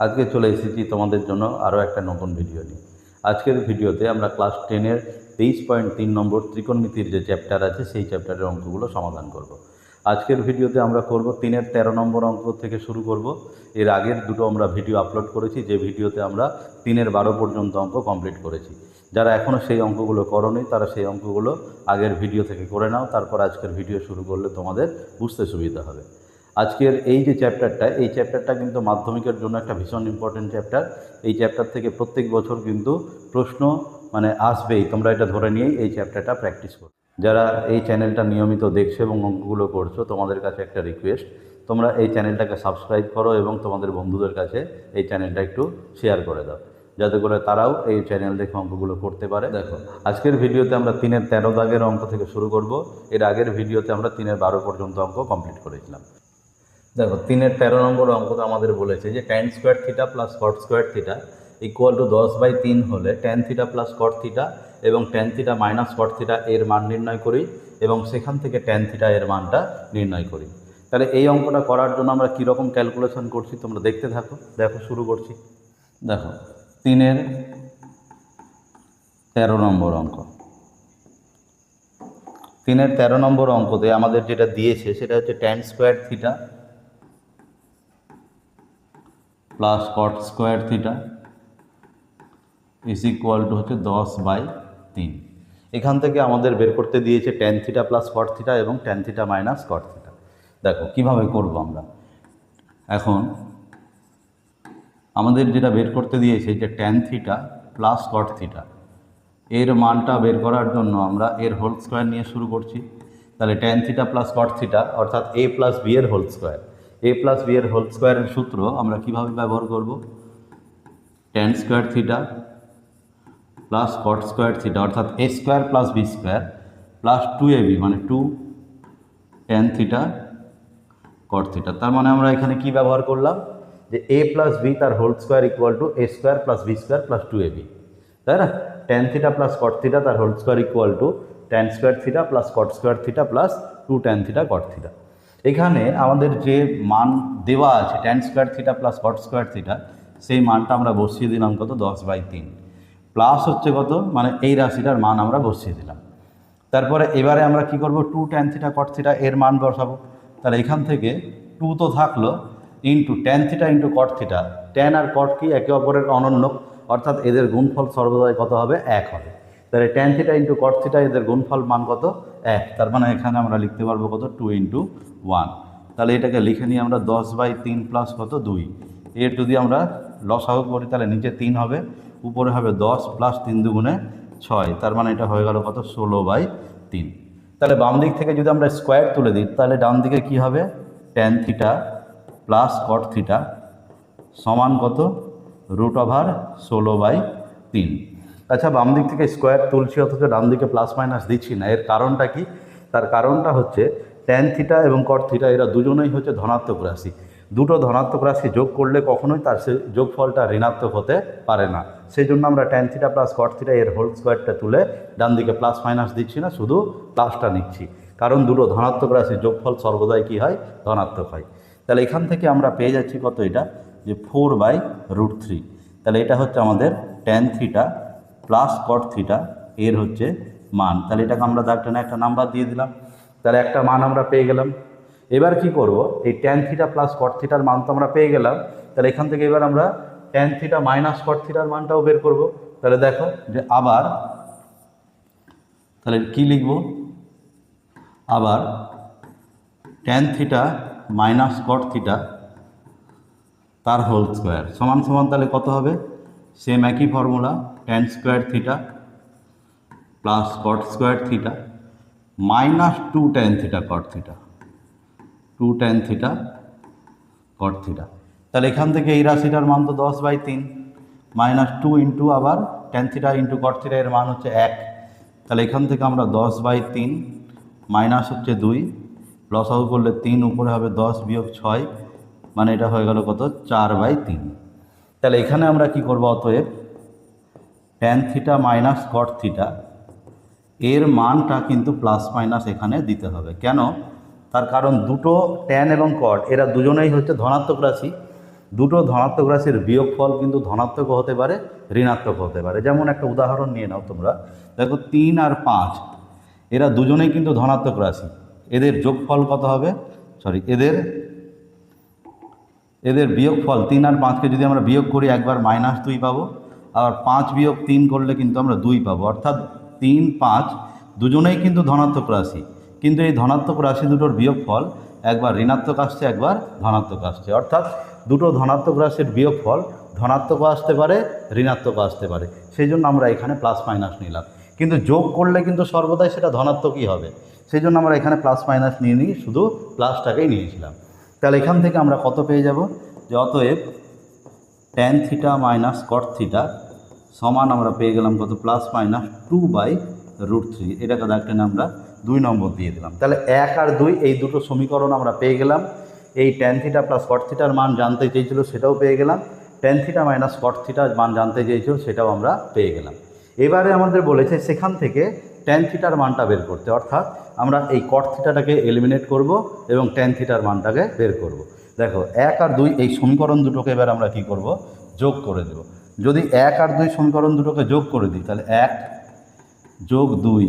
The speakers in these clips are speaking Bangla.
আজকে চলে এসেছি তোমাদের জন্য আরও একটা নতুন ভিডিও নিয়ে। আজকের ভিডিওতে আমরা ক্লাস 10-এর 23.3 নম্বর ত্রিকোণমিতির যে চ্যাপ্টার আছে সেই চ্যাপ্টারের অঙ্কগুলো সমাধান করব। আজকের ভিডিওতে আমরা করব 3-এর 13 নম্বর অঙ্ক থেকে শুরু করব। এর আগের দুটো আমরা ভিডিও আপলোড করেছি, যে ভিডিওতে আমরা 3-এর 12 পর্যন্ত অঙ্ক কমপ্লিট করেছি। যারা এখনও সেই অঙ্কগুলো করোনি তারা সেই অঙ্কগুলো আগের ভিডিও থেকে করে নাও, তারপর আজকের ভিডিও শুরু করলে তোমাদের বুঝতে সুবিধা হবে। আজকের এই যে চ্যাপ্টারটা কিন্তু মাধ্যমিকের জন্য একটা ভীষণ ইম্পর্টেন্ট চ্যাপ্টার। এই চ্যাপ্টার থেকে প্রত্যেক বছর কিন্তু প্রশ্ন আসবেই, তোমরা এটা ধরে নিয়েই এই চ্যাপ্টারটা প্র্যাকটিস করো। যারা এই চ্যানেলটা নিয়মিত দেখছো এবং অঙ্কগুলো করছো, তোমাদের কাছে একটা রিকোয়েস্ট, তোমরা এই চ্যানেলটাকে সাবস্ক্রাইব করো এবং তোমাদের বন্ধুদের কাছে এই চ্যানেলটা একটু শেয়ার করে দাও, যাতে করে তারাও এই চ্যানেল দেখে অঙ্কগুলো করতে পারে। দেখো, আজকের ভিডিওতে আমরা 3-এর 13 দাগের অঙ্ক থেকে শুরু করব। এর আগের ভিডিওতে আমরা 3-এর 12 পর্যন্ত অঙ্ক কমপ্লিট করেছিলাম। দেখো, 3-এর 13 নম্বর অঙ্কটা আমাদের বলেছে যে tan square theta plus cot square theta equal two 10/3 হলে tan theta plus cot theta এবং tan থিটা মাইনাস কট থিটা এর মান নির্ণয় করি এবং সেখান থেকে tan থিটা এর মানটা নির্ণয় করি। তাহলে এই অঙ্কটা করার জন্য আমরা কীরকম ক্যালকুলেশন করছি তোমরা দেখতে থাকো। দেখো, শুরু করছি। দেখো, 3-এর 13 নম্বর অঙ্ক। 3-এর 13 নম্বর অঙ্কতে আমাদের যেটা দিয়েছে সেটা হচ্ছে tan square theta plus cot square theta is equal to হচ্ছে 10/3। এখান থেকে আমাদের বের করতে দিয়েছে tan theta plus cot theta এবং tan থিটা মাইনাস কট থিটা। দেখো কীভাবে করব আমরা। এখন আমাদের যেটা বের করতে দিয়েছে যে tan theta plus cot theta এর মানটা বের করার জন্য আমরা এর হোল স্কোয়ার নিয়ে শুরু করছি। তাহলে tan theta plus cot theta অর্থাৎ a প্লাস বি এর whole square. a plus B এর হোল স্কোয়ারের সূত্র আমরা কিভাবে ব্যবহার করব? tan square theta plus cot square theta অর্থাৎ a square plus B square plus 2ab মানে 2 tan থিটা কট থিটা। তার মানে আমরা এখানে কি ব্যবহার করলাম যে a প্লাস বি তার whole square equal to a square plus B square plus 2ab, তাই না? tan theta plus cot theta তার whole square equal to tan square theta plus cot square theta plus 2 tan theta cot theta. এখানে আমাদের যে মান দেওয়া আছে tan square theta plus cot square theta, সেই মানটা আমরা বসিয়ে দিলাম কত? 10/3 প্লাস হচ্ছে কত, মানে এই রাশিটার মান আমরা বসিয়ে দিলাম। তারপরে এবারে আমরা কি করব? 2 tan থিটা কট থিটা এর মান বসাবো। তাহলে এখান থেকে 2 তো থাকলো into tan theta into cot theta. tan আর কট কি একে অপরের অনন্য, অর্থাৎ এদের গুণফল সর্বদাই কত হবে? 1 হবে। তাহলে tan theta into cot theta এদের গুণফল মান কত? 1। তার মানে এখানে আমরা লিখতে পারবো কত? 2 × 1। তাহলে এটাকে লিখে নিই আমরা 10/3 প্লাস কত? 2। এর যদি আমরা লসাগু করি তাহলে নিচে 3 হবে, উপরে হবে 10 প্লাস 3 × 2 = 6। তার মানে এটা হয়ে গেল কত? 16/3। তাহলে বাম দিক থেকে যদি আমরা স্কোয়ার তুলে দিই তাহলে ডান দিকে কি হবে? tan theta plus cot theta সমান কত? √16/3। আচ্ছা, বাম দিক থেকে স্কোয়ার তুলছি অথচ ডান দিকে প্লাস মাইনাস দিচ্ছি না, এর কারণটা কি? তার কারণটা হচ্ছে tan থিটা এবং কট থিটা এরা দুজনেই হচ্ছে ধনাত্মক রাশি। দুটো ধনাত্মক রাশি যোগ করলে কখনোই তার সে যোগফলটা ঋণাত্মক হতে পারে না। সেই জন্য আমরা tan theta plus cot theta এর হোল স্কোয়ারটা তুলে ডান দিকে প্লাস মাইনাস দিচ্ছি না, শুধু প্লাসটা নিচ্ছি, কারণ দুটো ধনাত্মক রাশির যোগফল সর্বদাই কী হয়? ধনাত্মক হয়। তাহলে এখান থেকে আমরা পেয়ে যাচ্ছি কত? এটা যে 4/√3। তাহলে এটা হচ্ছে আমাদের tan theta plus cot theta এর হচ্ছে মান। তাহলে এটাকে আমরা দাগ টেনে একটা নাম্বার দিয়ে দিলাম। তাহলে একটা মান আমরা পেয়ে গেলাম। এবার কি করব? এই tan থিটা প্লাস কট থিটার মান তো আমরা পেয়ে গেলাম। তাহলে এখান থেকে এবার আমরা tan থিটা মাইনাস কট থিটার মানটাও বের করব। তাহলে দেখো যে আবার তাহলে কি লিখব? আবার tan থিটা মাইনাস কট থিটা তার হোল স্কোয়ার সমান সমান তাহলে কত হবে? সেম একই formula, tan square theta plus cot square theta minus 2 tan theta cot theta, 2 tan theta cot theta. তাহলে এখান থেকে এই রাশিটার মান তো 10/3 মাইনাস 2 ইন্টু আবার tan theta into cot theta এর মান হচ্ছে 1। তাহলে এখান থেকে আমরা 10/3 মাইনাস হচ্ছে 2, লসাগু করলে 3, উপরে হবে 10 বিয়োগ 6, মানে এটা হয়ে গেল কত? 4/3। তাহলে এখানে আমরা কি করব? অতএব tan থিটা মাইনাস কট থিটা এর মানটা কিন্তু প্লাস মাইনাস এখানে দিতে হবে। কেন? তার কারণ দুটো tan এবং কট এরা দুজনেই হচ্ছে ধনাত্মক রাশি। দুটো ধনাত্মক রাশির বিয়োগফল কিন্তু ধনাত্মক হতে পারে, ঋণাত্মক হতে পারে। যেমন একটা উদাহরণ নিয়ে নাও তোমরা, দেখো 3 আর 5 এরা দুজনেই কিন্তু ধনাত্মক রাশি, এদের যোগফল কত হবে, এদের বিয়োগফল 3 আর 5কে যদি আমরা বিয়োগ করি একবার -2 পাবো, আবার 5 বিয়োগ 3 করলে কিন্তু আমরা 2 পাবো। অর্থাৎ 3, 5 দুজনেই কিন্তু ধনাত্মক রাশি, কিন্তু এই ধনাত্মক রাশি দুটোর বিয়োগফল একবার ঋণাত্মক আসছে, একবার ধনাত্মক আসছে। অর্থাৎ দুটো ধনাত্মক রাশির বিয়োগফল ধনাত্মকও আসতে পারে, ঋণাত্মকও আসতে পারে, সেই জন্য আমরা এখানে প্লাস মাইনাস নিলাম। কিন্তু যোগ করলে কিন্তু সর্বদাই সেটা ধনাত্মকই হবে, সেই জন্য আমরা এখানে প্লাস মাইনাস নিয়ে নিই, শুধু প্লাসটাকেই নিয়েছিলাম। তাহলে এখান থেকে আমরা কত পেয়ে যাব, যে অতএব tan θ মাইনাস cot θ সমান আমরা পেয়ে গেলাম কত, প্লাস মাইনাস 2/√3। এটাকে দেখেন আমরা 2 নম্বর দিয়ে দিলাম। তাহলে 1 আর 2 এই দুটো সমীকরণ আমরা পেয়ে গেলাম। এই tan θ প্লাস cot θ মান জানতে চেয়েছিল, সেটাও পেয়ে গেলাম। tan θ মাইনাস cot θ মান জানতে চেয়েছিল, সেটাও আমরা পেয়ে গেলাম। এবারে আমাদের বলেছে সেখান থেকে tan θ মানটা বের করতে, অর্থাৎ আমরা এই cot θটাকে এলিমিনেট করব এবং tan θ মানটাকে বের করব। দেখো 1 আর 2 এই সমীকরণ দুটোকে এবার আমরা কি করব, যোগ করে দেব। যদি 1 আর 2 সমীকরণ দুটোকে যোগ করে দিই, তাহলে 1 যোগ 2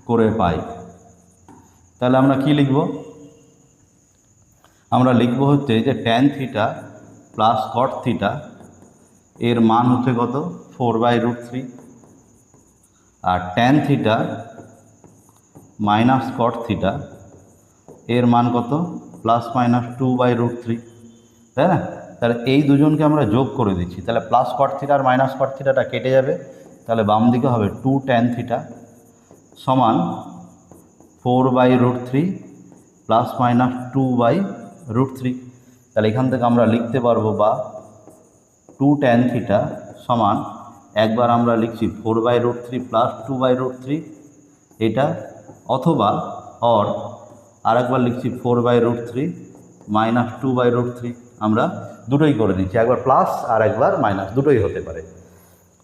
করে পাই। তাহলে আমরা কি লিখব, আমরা লিখব হচ্ছে যে tan θ প্লাস cot θ এর মান হচ্ছে কত, 4/√3, আর tan θ মাইনাস cot θ এর মান কত, প্লাস মাইনাস 2/√3, তাই না? তাহলে এই দুজনকে আমরা যোগ করে দিচ্ছি, তাহলে প্লাস cot θ আর মাইনাস cot θটা কেটে যাবে, তাহলে বাম দিকে হবে 2 tan θ সমান 4/√3 প্লাস মাইনাস 2/√3। তাহলে এখান থেকে আমরা লিখতে পারবো, বা 2 tan θ সমান একবার আমরা লিখছি 4/√3 প্লাস 2/√3 এটা, অথবা আরেকবার লিখছি 4/√3 মাইনাস 2/√3। আমরা দুটোই করে নিচ্ছি, একবার প্লাস আর একবার মাইনাস, দুটোই হতে পারে।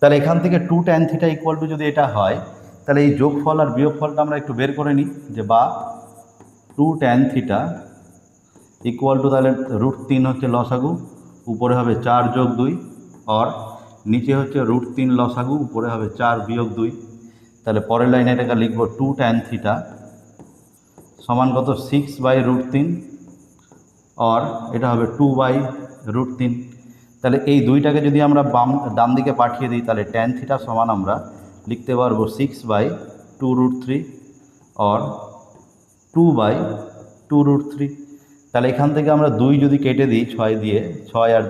তাহলে এখান থেকে 2 tan θ ইকুয়াল টু যদি এটা হয়, তাহলে এই যোগফল আর বিয়োগফলটা আমরা একটু বের করে নিই, যে বা 2 tan θ ইকুয়াল টু, তাহলে √3 হচ্ছে লসাগু, উপরে হবে 4 যোগ 2, আর নিচে হচ্ছে √3 লসাগু, উপরে হবে 4 বিয়োগ 2। তাহলে পরের লাইনে এটাকে লিখব 2 tan θ সমান কত, 6/√3, আর এটা হবে 2/√3। তাহলে এই দুইটাকে যদি আমরা ডান দিকে পাঠিয়ে দিই, তাহলে tan θ সমান আমরা লিখতে পারবো 6/2√3 আর 2/2√3। তাহলে এখান থেকে আমরা 2 যদি কেটে দিই 6 দিয়ে, 6 আর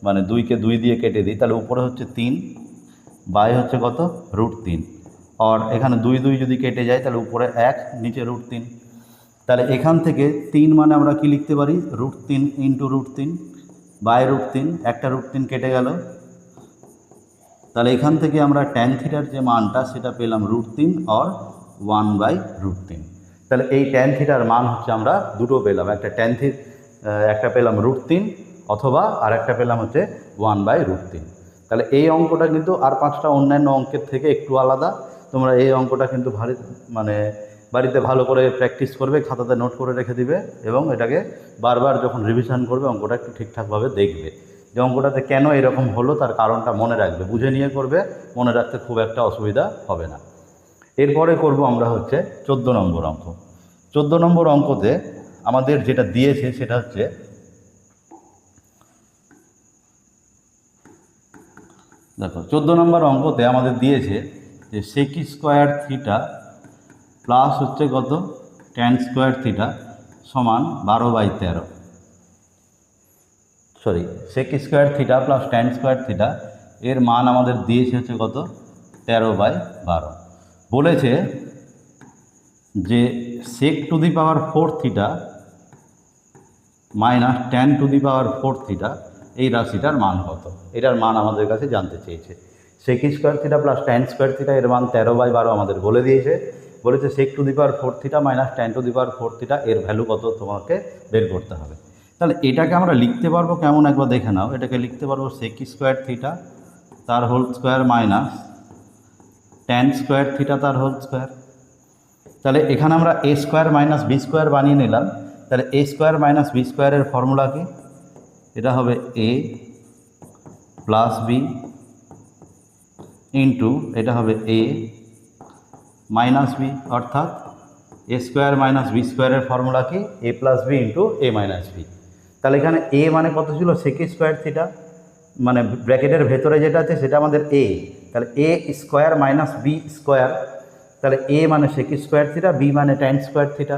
মানে 2কে 2 দিয়ে কেটে দিই, তাহলে উপরে হচ্ছে 3, বাই হচ্ছে কত, √3, আর এখানে 2 2 যদি কেটে যায় তাহলে উপরে 1, নিচে √3। তাহলে এখান থেকে 3 মানে আমরা কি লিখতে পারি, √3 ইন্টু √3 বাই √3, একটা √3 কেটে গেল। তাহলে এখান থেকে আমরা tan θর যে মানটা সেটা পেলাম √3 আর 1/√3। তাহলে এই tan θর মান হচ্ছে আমরা দুটো পেলাম, একটা পেলাম √3 অথবা আর একটা পেলাম হচ্ছে 1/√3। তাহলে এই অঙ্কটা কিন্তু আর 5টা অন্যান্য অঙ্কের থেকে একটু আলাদা। তোমরা এই অঙ্কটা কিন্তু বাড়িতে ভালো করে প্র্যাকটিস করবে, খাতাতে নোট করে রেখে দিবে এবং এটাকে বারবার যখন রিভিশন করবে অঙ্কটা একটু ঠিকঠাকভাবে দেখবে, যে অঙ্কটাতে কেন এরকম হলো তার কারণটা মনে রাখবে, বুঝে নিয়ে করবে, মনে রাখতে খুব একটা অসুবিধা হবে না। এরপরে করব আমরা হচ্ছে 14 নম্বর অঙ্ক। 14 নম্বর অঙ্কতে আমাদের যেটা দিয়েছে সেটা হচ্ছে, দেখো 14 নম্বর অঙ্কতে আমাদের দিয়েছে যে sec স্কোয়ার থিটা প্লাস হচ্ছে কত, tan স্কোয়ার থিটা সমান 12/13। sec square theta plus tan square theta এর মান আমাদের দিয়েছে হচ্ছে কত, 13/12। বলেছে যে sec two the power 4 theta minus tan two the power 4 theta এই রাশিটার মান কত, এটার মান আমাদের কাছে জানতে চেয়েছে। sec square theta plus tan square theta এর মান 13/12 আমাদের বলে দিয়েছে। বলেছে sec two the power 4 theta minus tan two the power 4 theta এর ভ্যালু কত তোমাকে বের করতে হবে। তাহলে এটাকে আমরা লিখতে পারবো কেমন, একবার দেখে নাও। এটাকে লিখতে পারবো sec স্কোয়ার থিটা তার whole square minus tan square theta তার হোল স্কোয়ার। তাহলে এখানে আমরা a square minus B square বানিয়ে নিলাম। তাহলে a স্কোয়ার মাইনাস বি স্কোয়ারের ফর্মুলা কি, এটা হবে এ প্লাস বি ইন্টু এটা হবে এ মাইনাস বি, অর্থাৎ এ স্কোয়ার মাইনাস বি স্কোয়ারের ফর্মুলা কি এ প্লাস বি ইন্টু এ মাইনাস বি। তাহলে এখানে এ মানে কত ছিল সেক স্কোয়ার থিটা, মানে ব্র্যাকেটের ভেতরে যেটা আছে সেটা আমাদের এ, তাহলে A square minus B square, তাহলে এ মানে সেক স্কোয়ার থিটা, বি মানে ট্যান স্কোয়ার থিটা,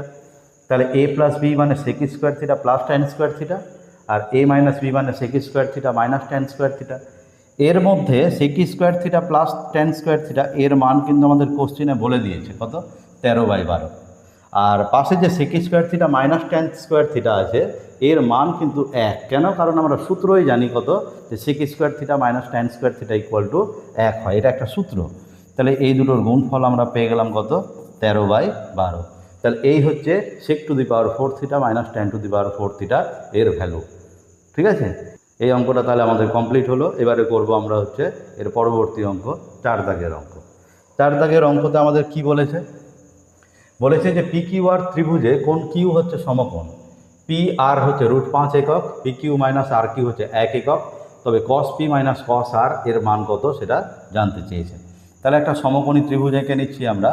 তাহলে এ প্লাস বি মানে sec square theta plus tan square theta, আর এ মাইনাস বি মানে sec square theta minus tan square theta. এর মধ্যে sec square theta plus tan square theta এর মান কিন্তু আমাদের কোশ্চেনে বলে দিয়েছে কত 13/12। আর পাশে যে sec square theta minus tan square theta আছে এর মান কিন্তু 1, কেন? কারণ আমরা সূত্রই জানি কত, যে sec square theta minus tan square theta equal to 1 হয়, এটা একটা সূত্র। তাহলে এই দুটোর গুণফল আমরা পেয়ে গেলাম কত 13/12। তাহলে এই হচ্ছে sec to the power 4 theta minus tan to the power 4 theta এর ভ্যালু। ঠিক আছে, এই অঙ্কটা তাহলে আমাদের কমপ্লিট হলো। এবারে করব আমরা হচ্ছে এর পরবর্তী অঙ্ক 4 দাগের অঙ্ক। 4 দাগের অঙ্কতে আমাদের কি বলেছে, বলেছে যে পি কিউ আর ত্রিভুজে কোন কিউ হচ্ছে সমকোণ, পি আর হচ্ছে √5 একক, পি কিউ মাইনাস আর কিউ হচ্ছে 1 একক, তবে কস পি মাইনাস কস আর এর মান কত সেটা জানতে চেয়েছে। তাহলে একটা সমকোণী ত্রিভুজ এঁকে নিচ্ছি আমরা,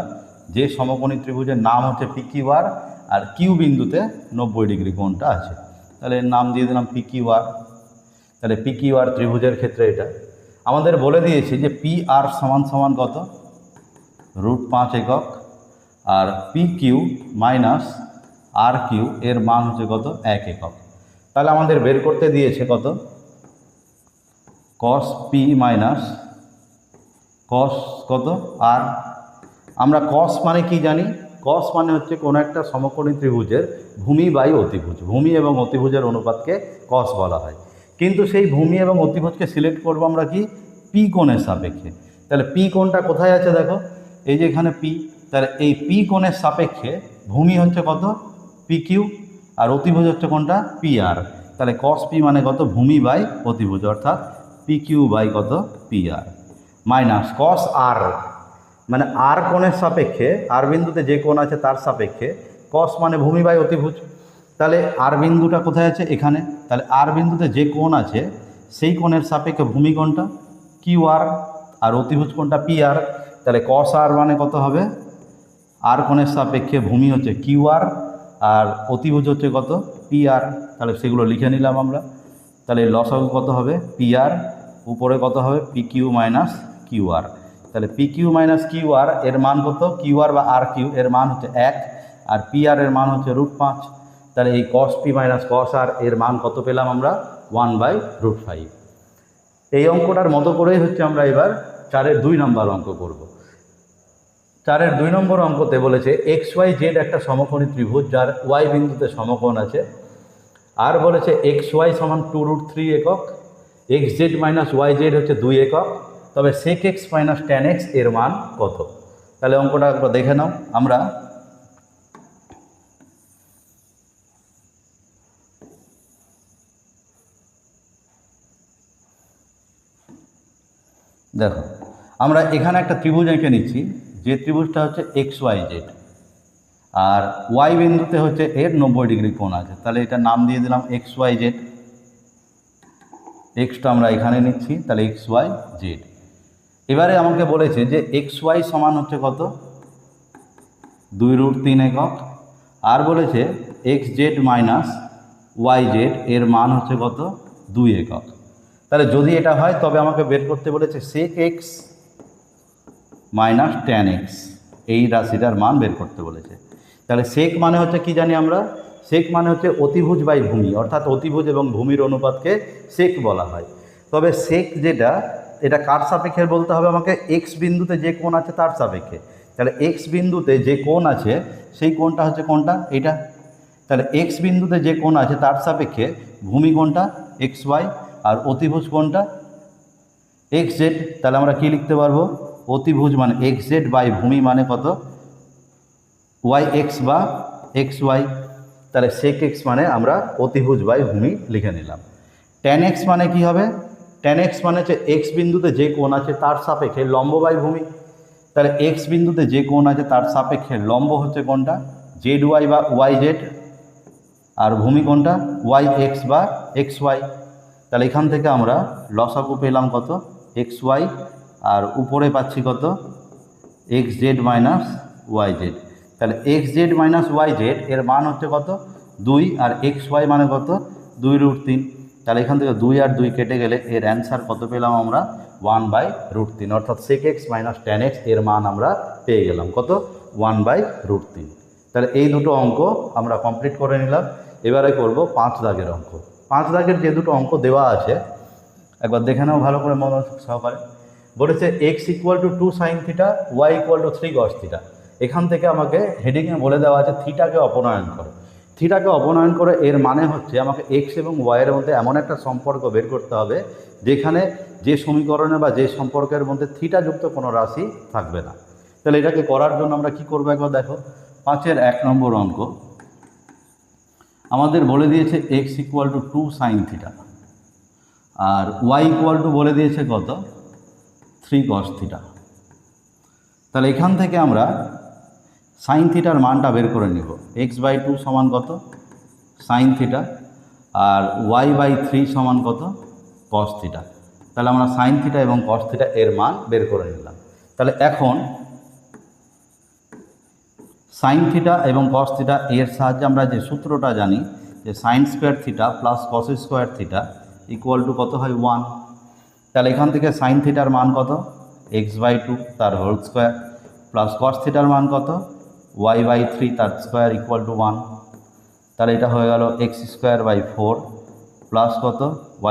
যে সমকোণী ত্রিভুজের নাম হচ্ছে পি কিউ আর কিউ বিন্দুতে 90 ডিগ্রি কোণটা আছে, তাহলে এর নাম দিয়ে দিলাম পি কিউ আর। তাহলে পি কিউ আর ত্রিভুজের ক্ষেত্রে এটা আমাদের বলে দিয়েছি যে পি আর সমান সমান কত √5 একক, আর পি কিউ মাইনাস আর কিউ এর মান হচ্ছে কত 1 একক। তাহলে আমাদের বের করতে দিয়েছে কত কস পি মাইনাস কস কত আর। আমরা কস মানে কি জানি, কস মানে হচ্ছে কোনো একটা সমকোণী ত্রিভুজের ভূমি বাই অতিভুজ, ভূমি এবং অতিভুজের অনুপাতকে কস বলা হয়। কিন্তু সেই ভূমি এবং অতিভুজকে সিলেক্ট করবো আমরা কি পি কোণের সাপেক্ষে। তাহলে পি কোণটা কোথায় আছে দেখো, এই যে এখানে পি, তাহলে এই পি কোণের সাপেক্ষে ভূমি হচ্ছে কত পি কিউ আর অতিভুজ হচ্ছে কোনটা পি আর। তাহলে কস পি মানে কত ভূমি বাই অতিভুজ, অর্থাৎ পি কিউ বাই কত পি আর, মাইনাস কস আর মানে আর কোণের সাপেক্ষে, আর বিন্দুতে যে কোণ আছে তার সাপেক্ষে, কস মানে ভূমি বাই অতিভুজ। তাহলে আর বিন্দুটা কোথায় আছে এখানে, তাহলে আর বিন্দুতে যে কোণ আছে সেই কোণের সাপেক্ষে ভূমি কোণটা কিউ আর অতিভুজ কোণটা পি আর। তাহলে কস আর মানে কত হবে, আর কোণের সাপেক্ষে ভূমি হচ্ছে কিউ আর অতিভুজ হচ্ছে কত পি আর। তাহলে সেগুলো লিখে নিলাম আমরা। তাহলে লসাগু কত হবে পি আর, উপরে কত হবে P Q minus Q R. তাহলে P Q minus Q R এর মান কত, কিউ আর বা আর কিউ এর মান হচ্ছে 1 আর পি আর এর মান হচ্ছে √5। তাহলে এই কস পি মাইনাস কস আর এর মান কত পেলাম আমরা 1/√5। এই অঙ্কটার মতো করেই হচ্ছে আমরা এবার 4-এর 2 নম্বর অঙ্ক করব। 4-এর 2 নম্বর অঙ্কতে বলেছে এক্স ওয়াই জেড একটা সমকোণী ত্রিভুজ যার ওয়াই বিন্দুতে সমকোণ আছে, আর বলেছে এক্স ওয়াই সমান 2√3 একক, X Z minus Y Z হচ্ছে 2 একক, তবে sec X minus tan X এর মান কত। তাহলে অঙ্কটা একবার দেখে নাও। আমরা দেখো, আমরা এখানে একটা ত্রিভুজ এঁকে নিচ্ছি, যে ত্রিভুজটা হচ্ছে এক্স ওয়াই জেড, আর ওয়াই বিন্দুতে হচ্ছে এর 90 ডিগ্রি কোণ আছে। তাহলে এটা নাম দিয়ে দিলাম এক্স ওয়াই জেড, এক্সটা আমরা এখানে নিচ্ছি, তাহলে এক্স ওয়াই জেড। এবারে আমাকে বলেছে যে এক্স ওয়াই সমান হচ্ছে কত 2√3 একক, আর বলেছে X Z minus Y Z এর মান হচ্ছে কত 2 একক। তাহলে যদি এটা হয় তবে আমাকে বের করতে বলেছে sec X minus tan X, এই রাশিটার মান বের করতে বলেছে। তাহলে সেক মানে হচ্ছে কি জানি আমরা, সেক মানে হচ্ছে অতিভুজ বাই ভূমি, অর্থাৎ অতিভুজ এবং ভূমির অনুপাতকে সেক বলা হয়। তবে সেক যেটা, এটা কার সাপেক্ষে বলতে হবে আমাকে, এক্স বিন্দুতে যে কোণ আছে তার সাপেক্ষে। তাহলে এক্স বিন্দুতে যে কোণ আছে সেই কোণটা হচ্ছে কোনটা এটা, তাহলে এক্স বিন্দুতে যে কোণ আছে তার সাপেক্ষে ভূমি কোণটা এক্স ওয়াই আর অতিভুজ কোণটা এক্স জেড। তাহলে আমরা কি লিখতে পারবো, অতিভুজ মানে এক্স জেড বাই ভূমি মানে কত ওয়াই এক্স বা এক্স ওয়াই। তাহলে সেক এক্স মানে আমরা অতিভুজ বাই ভূমি লিখে নিলাম। ট্যান এক্স মানে কি হবে, ট্যান এক্স মানে হচ্ছে এক্স বিন্দুতে যে কোণ আছে তার সাপেক্ষে লম্ব বাই ভূমি। তাহলে এক্স বিন্দুতে যে কোণ আছে তার সাপেক্ষে লম্ব হচ্ছে কোনটা জেড ওয়াই বা ওয়াই জেড, আর ভূমি কোনটা ওয়াই এক্স বা এক্স ওয়াই। তাহলে এখান থেকে আমরা লসাগু পেলাম কত, এক্স ওয়াই, আর উপরে পাচ্ছি কত, X Z minus Y Z. তাহলে X Z minus Y Z এর মান হচ্ছে কত, 2, আর এক্স ওয়াই মানে কত, 2√3। তাহলে এখান থেকে 2 আর 2 কেটে গেলে এর অ্যান্সার কত পেলাম আমরা, 1/√3, অর্থাৎ sec x minus tan x এর মান আমরা পেয়ে গেলাম কত, 1/√3। তাহলে এই দুটো অঙ্ক আমরা কমপ্লিট করে নিলাম। এবারে করব 5 দাগের অঙ্ক। 5 দাগের যে দুটো অঙ্ক দেওয়া আছে একবার দেখে নাও ভালো করে মনোযোগ সহকারে। বলেছে x = 2 sin theta, y = 3 cos theta. এখান থেকে আমাকে হেডিংয়ে বলে দেওয়া আছে থিটাকে অপনয়ন করো। থিটাকে অপনয়ন করে এর মানে হচ্ছে আমাকে এক্স এবং ওয়াইয়ের মধ্যে এমন একটা সম্পর্ক বের করতে হবে যেখানে যে সমীকরণে বা যে সম্পর্কের মধ্যে থিটাযুক্ত কোনো রাশি থাকবে না। তাহলে এটাকে করার জন্য আমরা কি করবো একবার দেখো। 5-এর 1 নম্বর অঙ্ক আমাদের বলে দিয়েছে x = 2 sin থিটা, আর y = বলে দিয়েছে কত, 3 cos থিটা। তাহলে এখান থেকে আমরা সাইন থিটার মানটা বের করে নিব। x/2 সমান কত, সাইন থিটা, আর y/3 সমান কত, cos থিটা। তাহলে আমরা সাইন থিটা এবং cos থিটা এর মান বের করে নিলাম। তাহলে এখন সাইন থিটা এবং cos থিটা এর সাহায্যে আমরা যে সূত্রটা জানি যে sine square theta plus cos square theta = কত হয়, 1। তাহলে এখান থেকে সাইন থিটার মান কত, x/2 তার হোল স্কোয়ার, প্লাস cos থিটার মান কত, y/3 তার স্কোয়ার = 1। তাহলে এটা হয়ে গেল x²/4 প্লাস কত,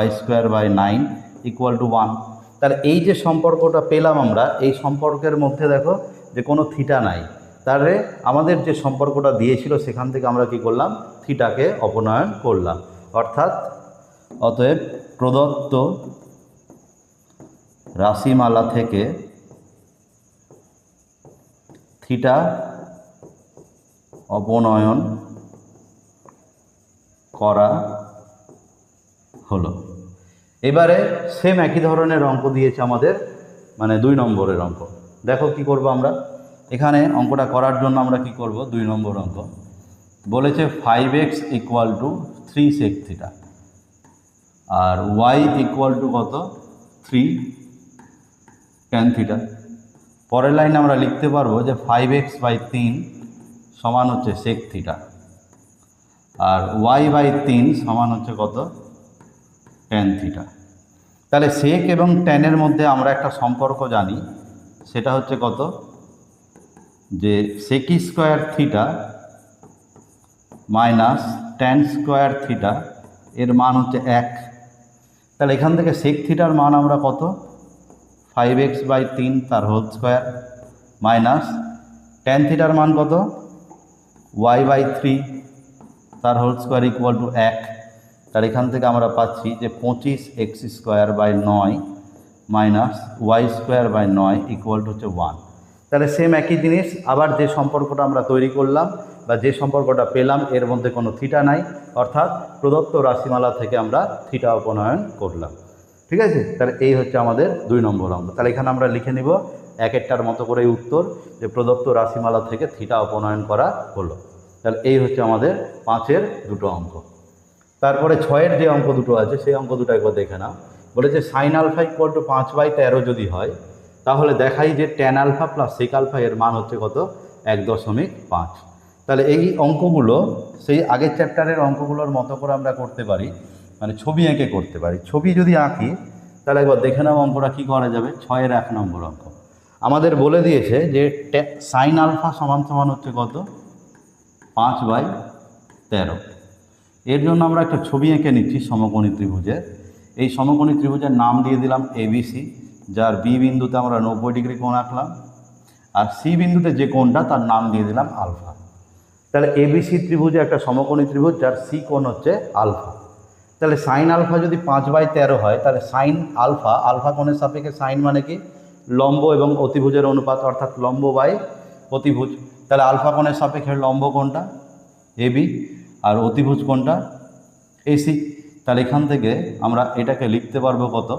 y²/9 = 1। তাহলে এই যে সম্পর্কটা পেলাম আমরা, এই সম্পর্কের মধ্যে দেখো যে কোনো থিটা নাই। তাহলে আমাদের যে সম্পর্কটা দিয়েছিল সেখান থেকে আমরা কি করলাম, থিটাকে অপনয়ন করলাম। অর্থাৎ অতএব প্রদত্ত রাশিমালা থেকে থিটা অপনয়ন করা হলো। এবারে সেম একই ধরনের অঙ্ক দিয়েছে আমাদের, মানে 2 নম্বরের অঙ্ক। দেখো কি করব আমরা এখানে। অঙ্কটা করার জন্য আমরা কি করব, 2 নম্বর অঙ্ক বলেছে 5x = 3 sec থিটা, আর y = কত, 3 tan থিটা। পরের লাইনে আমরা লিখতে পারবো যে 5x/3 সমান হচ্ছে sec থিটা, আর y/3 সমান হচ্ছে কত, tan থিটা। তাহলে সেক এবং ট্যানের মধ্যে আমরা একটা সম্পর্ক জানি, সেটা হচ্ছে কত, যে sec square theta minus tan square theta এর মান হচ্ছে 1। তাহলে এখান থেকে sec থিটার মান আমরা কত, 5x/3 তার হোল স্কোয়ার মাইনাস tan থিটার মান কত, y/3 তার হোল স্কোয়ার = 1। তার এখান থেকে আমরা পাচ্ছি যে 25x²/9 মাইনাস y²/9 হচ্ছে 1। তাহলে সেম একই জিনিস, আবার যে সম্পর্কটা আমরা তৈরি করলাম বা যে সম্পর্কটা পেলাম এর মধ্যে কোনো থিটা নাই, অর্থাৎ প্রদত্ত রাশিমালা থেকে আমরা থিটা অপনয়ন করলাম। ঠিক আছে, তাহলে এই হচ্ছে আমাদের 2 নম্বর অঙ্ক। তাহলে এখানে আমরা লিখে নিব এক একটার মতো করে উত্তর, যে প্রদত্ত রাশিমালা থেকে থিটা অপনয়ন করা হলো। তাহলে এই হচ্ছে আমাদের 5-এর দুটো অঙ্ক। তারপরে 6-এর যে অঙ্ক দুটো আছে সেই অঙ্ক দুটো একবার দেখে নাও। বলেছে sin α = 5/13 যদি হয় তাহলে দেখাই যে tan α প্লাস sec α এর মান হচ্ছে কত, 1.5। তাহলে এই অঙ্কগুলো সেই আগের চ্যাপ্টারের অঙ্কগুলোর মতো করে আমরা করতে পারি, মানে ছবি এঁকে করতে পারি। ছবি যদি আঁকি তাহলে একবার দেখে নাও অঙ্কটা কী করা যাবে। 6-এর 1 নম্বর অঙ্ক আমাদের বলে দিয়েছে যে sin α সমান হচ্ছে কত, 5/13। এর জন্য আমরা একটা ছবি এঁকে নিচ্ছি সমকোণী ত্রিভুজের। এই সমকোণী ত্রিভুজের নাম দিয়ে দিলাম ABC, যার বি বিন্দুতে আমরা 90 ডিগ্রি কোণ আঁকলাম, আর সি বিন্দুতে যে কোণটা তার নাম দিয়ে দিলাম আলফা। তাহলে ABC ত্রিভুজে একটা সমকোণী ত্রিভুজ যার সি কোণ হচ্ছে আলফা। তাহলে সাইন আলফা যদি 5/13 হয় তাহলে সাইন আলফা কোণের সাপেক্ষে সাইন মানে কি, লম্ব এবং অতিভুজের অনুপাত, অর্থাৎ লম্ব বাই অতিভুজ। তাহলে আলফা কোণের সাপেক্ষে লম্ব কোণটা AB আর অতিভুজ কোণটা AC। তাহলে এখান থেকে আমরা এটাকে লিখতে পারবো কত,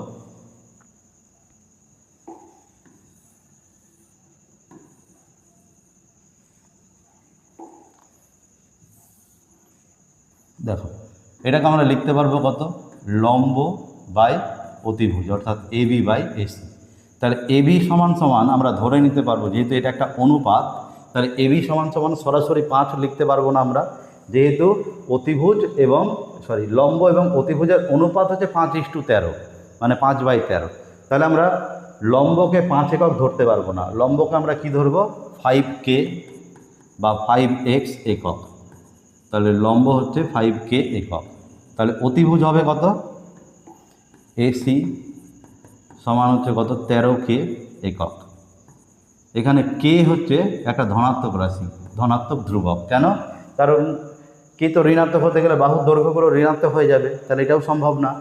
দেখো এটাকে আমরা লিখতে পারবো কত, লম্ব বাই অতিভুজ অর্থাৎ এবি বাই এসি। তাহলে এবি সমান সমান আমরা ধরে নিতে পারবো, যেহেতু এটা একটা অনুপাত, তাহলে এবি সমান সমান সরাসরি 5 লিখতে পারবো না আমরা, যেহেতু অতিভুজ এবং লম্ব এবং অতিভুজের অনুপাত হচ্ছে 5:13, মানে 5/13। তাহলে আমরা লম্বকে 5 একক ধরতে পারবো না, লম্বকে আমরা কি ধরবো 5K বা 5x একক। তাহলে লম্ব হচ্ছে 5K একক। তাহলে অতিভুজ হবে কত, এসি সমান হচ্ছে কত 13K একক। এখানে কে হচ্ছে একটা ধনাত্মক রাশি, ধনাত্মক ধ্রুবক। কেন? কারণ কে তো ঋণাত্মক হতে গেলে বাহুর দৈর্ঘ্য করে ঋণাত্মক হয়ে যাবে, তাহলে এটাও সম্ভব না।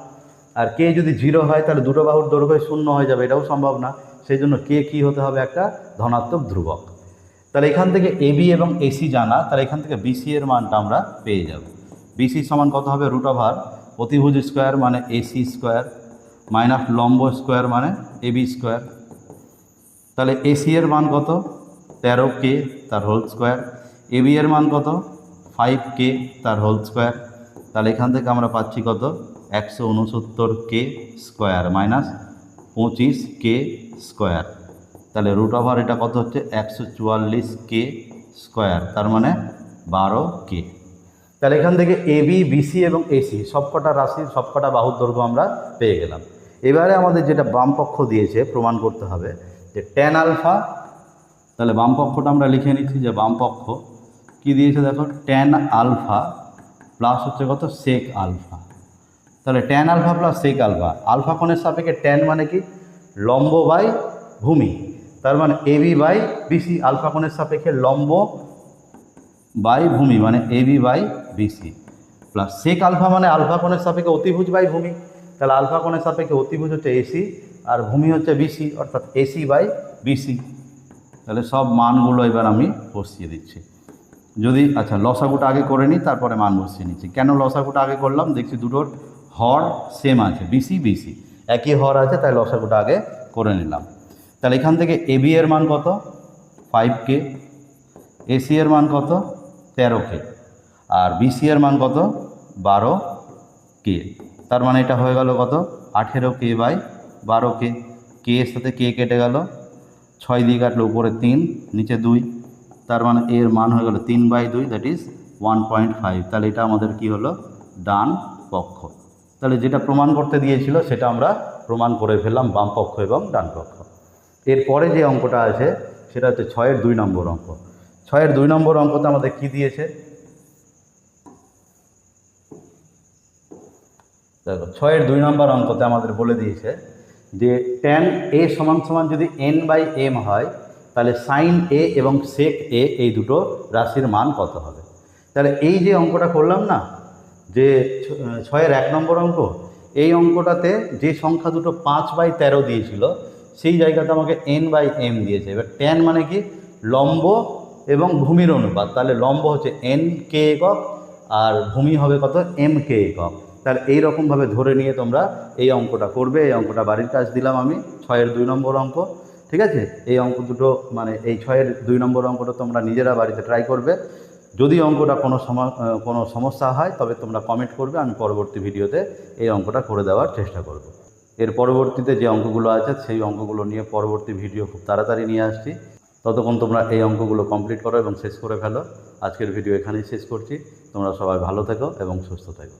আর কে যদি 0 হয় তাহলে দুটো বাহুর দৈর্ঘ্য 0 হয়ে যাবে, এটাও সম্ভব না। সেই জন্য কে কী হতে হবে, একটা ধনাত্মক ধ্রুবক। তাহলে এখান থেকে এবি এবং এসি জানা, তাহলে এখান থেকে বিসি এর মানটা আমরা পেয়ে যাব। বিসি সমান কত হবে, √ অতিভুজ স্কোয়ার মানে এসি স্কোয়ার মাইনাস লম্ব স্কোয়ার মানে এবি স্কোয়ার। তাহলে এসি এর মান কত 13K তার হোল স্কোয়ার, এবি এর মান কত 5K তার হোল স্কোয়ার। তাহলে এখান থেকে আমরা পাচ্ছি কত 169K square minus 25K square. তাহলে √ এটা কত হচ্ছে 144K স্কোয়ার, তার মানে 12K। তাহলে এখান থেকে এবি, বিসি এবং এসি সবকটা রাশির সবকটা বাহুর দৈর্ঘ্য আমরা পেয়ে গেলাম। এবারে আমাদের যেটা বাম পক্ষ দিয়েছে প্রমাণ করতে হবে যে ট্যান আলফা। তাহলে বাম পক্ষটা আমরা লিখে নিচ্ছি যে বাম পক্ষ কী দিয়েছে দেখো, ট্যান আলফা প্লাস হচ্ছে কত সেক আলফা। তাহলে tan alpha plus sec alpha, alpha কোণের সাপেক্ষে ট্যান মানে কি লম্ব বাই ভূমি, তার মানে এবি বাই বিসি। আলফা কোণের সাপেক্ষে লম্ব বাই ভূমি মানে AB by BC, plus sec alpha মানে আলফা কোণের সাপেক্ষে অতিভুজ বাই ভূমি। তাহলে আলফা কোণের সাপেক্ষে অতিভুজ হচ্ছে এসি আর ভূমি হচ্ছে বিসি, অর্থাৎ এসি বাই বিসি। তাহলে সব মানগুলো এবার আমি বসিয়ে দিচ্ছি। যদি আচ্ছা লসাগুটা আগে করে নিই, তারপরে মান বসিয়ে নিচ্ছি। কেন লসাগুটা আগে করলাম, দেখছি দুটোর হর সেম আছে, বিসি বিসি একই হর আছে, তাই লসাগুটা আগে করে নিলাম। তাহলে এখান থেকে এবি এর মান কত 5K, এসি এর মান কত 13K, আর বিসি এর মান কত 12K। তার মানে এটা হয়ে গেল কত 18K বাই 12K। কে এর সাথে কে কেটে গেল, 6 দিয়ে কাটলে উপরে 3 নিচে 2, তার মানে এর মান হয়ে গেল 3/2, দ্যাট ইজ 1.5। তাহলে এটা আমাদের কি হলো, ডান পক্ষ। তাহলে যেটা প্রমাণ করতে দিয়েছিল সেটা আমরা প্রমাণ করে ফেললাম, বাম পক্ষ এবং ডান পক্ষ। এরপরে যে অঙ্কটা আছে সেটা হচ্ছে 6-এর 2 নম্বর অঙ্ক। 6-এর 2 নম্বর অঙ্কতে আমাদের কি দিয়েছে দেখো, 6-এর 2 নম্বর অঙ্কতে আমাদের বলে দিয়েছে যে ট্যান এ সমান সমান যদি n/m হয়, তাহলে সাইন এ এবং সেক এ এই দুটো রাশির মান কত হবে। তাহলে এই যে অঙ্কটা করলাম না, যে 6-এর 1 নম্বর অঙ্ক, এই অঙ্কটাতে যে সংখ্যা দুটো 5/13 দিয়েছিল, সেই জায়গাতে আমাকে n/m দিয়েছে। এবার ট্যান মানে কি লম্ব এবং ভূমির অনুপাত, তাহলে লম্ব হচ্ছে nK একক আর ভূমি হবে কত mK একক। তাহলে এইরকমভাবে ধরে নিয়ে তোমরা এই অঙ্কটা করবে। এই অঙ্কটা বাড়ির কাজ দিলাম আমি, 6-এর 2 নম্বর অঙ্ক, ঠিক আছে। এই অঙ্ক দুটো মানে এই 6-এর 2 নম্বর অঙ্কটা তোমরা নিজেরা বাড়িতে ট্রাই করবে। যদি অঙ্কটা কোনো সমস্যা হয় তবে তোমরা কমেন্ট করবে, আমি পরবর্তী ভিডিওতে এই অঙ্কটা করে দেওয়ার চেষ্টা করব। এর পরবর্তীতে যে অঙ্কগুলো আছে সেই অঙ্কগুলো নিয়ে পরবর্তী ভিডিও খুব তাড়াতাড়ি নিয়ে আসছি। ততক্ষণ তোমরা এই অঙ্কগুলো কমপ্লিট করো এবং শেষ করে ফেলো। আজকের ভিডিও এখানেই শেষ করছি। তোমরা সবাই ভালো থেকো এবং সুস্থ থেকো।